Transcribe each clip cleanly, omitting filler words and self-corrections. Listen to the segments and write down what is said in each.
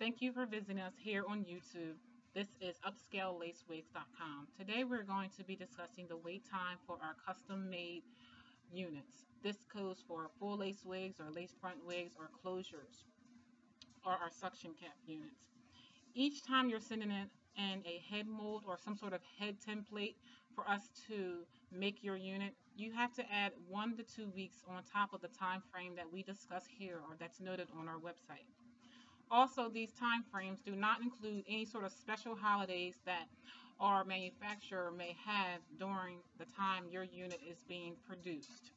Thank you for visiting us here on YouTube. This is upscalelacewigs.com. Today we're going to be discussing the wait time for our custom made units. This goes for full lace wigs or lace front wigs or closures or our suction cap units. Each time you're sending in a head mold or some sort of head template for us to make your unit, you have to add 1 to 2 weeks on top of the time frame that we discuss here or that's noted on our website. Also, these time frames do not include any sort of special holidays that our manufacturer may have during the time your unit is being produced.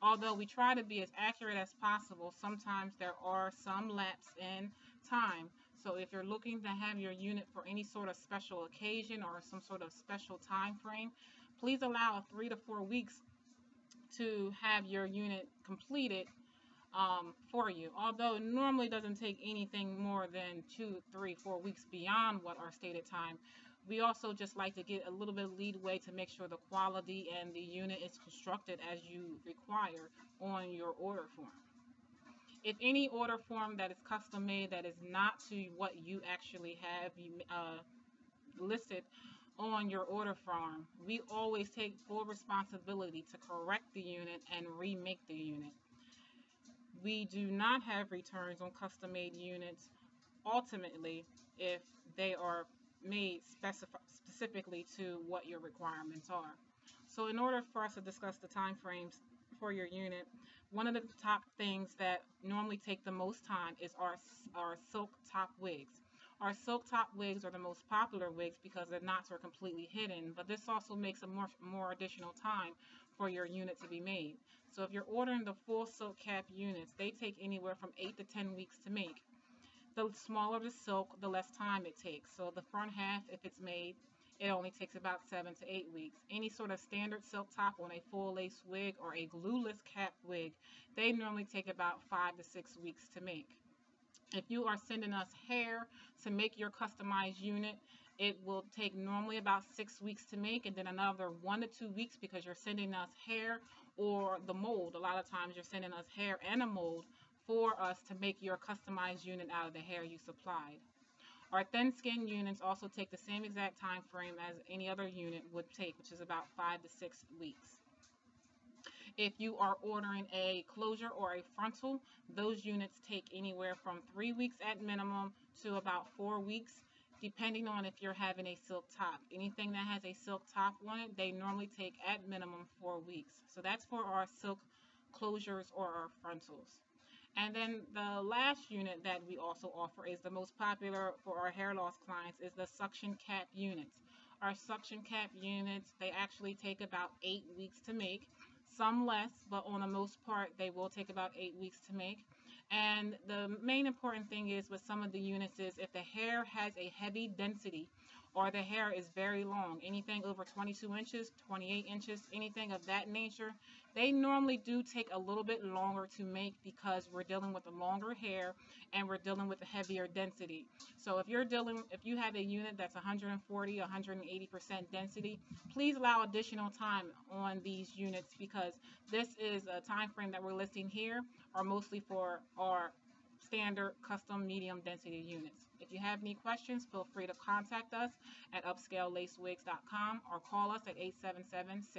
Although we try to be as accurate as possible, sometimes there are some lapse in time. So if you're looking to have your unit for any sort of special occasion or some sort of special time frame, please allow 3 to 4 weeks to have your unit completed for you. Although it normally doesn't take anything more than 2, 3, 4 weeks beyond what our stated time. We also just like to get a little bit of leadway to make sure the quality and the unit is constructed as you require on your order form. If any order form that is custom made that is not to what you actually have listed on your order form, we always take full responsibility to correct the unit and remake the unit. We do not have returns on custom made units ultimately if they are made specifically to what your requirements are. So in order for us to discuss the time frames for your unit, one of the top things that normally take the most time is our silk top wigs. Our silk top wigs are the most popular wigs because the knots are completely hidden, but this also makes a more additional time for your unit to be made. So if you're ordering the full silk cap units, they take anywhere from 8 to 10 weeks to make. The smaller the silk, the less time it takes. So the front half, if it's made, it only takes about 7 to 8 weeks. Any sort of standard silk top on a full lace wig or a glueless cap wig, they normally take about 5 to 6 weeks to make. If you are sending us hair to make your customized unit, it will take normally about 6 weeks to make, and then another 1 to 2 weeks because you're sending us hair or the mold. A lot of times you're sending us hair and a mold for us to make your customized unit out of the hair you supplied. Our thin skin units also take the same exact time frame as any other unit would take, which is about 5 to 6 weeks. If you are ordering a closure or a frontal, those units take anywhere from 3 weeks at minimum to about 4 weeks, depending on if you're having a silk top. Anything that has a silk top on it, they normally take at minimum 4 weeks. So that's for our silk closures or our frontals. And then the last unit that we also offer is the most popular for our hair loss clients is the suction cap units. Our suction cap units, they actually take about 8 weeks to make. Some less, but on the most part, they will take about 8 weeks to make. And the main important thing is with some of the units is if the hair has a heavy density or the hair is very long, anything over 22 inches, 28 inches, anything of that nature, they normally do take a little bit longer to make because we're dealing with the longer hair and we're dealing with a heavier density. So if you have a unit that's 140, 180% density, please allow additional time on these units because this is a time frame that we're listing here are mostly for our standard custom medium density units. If you have any questions, feel free to contact us at upscalelacewigs.com or call us at 877-6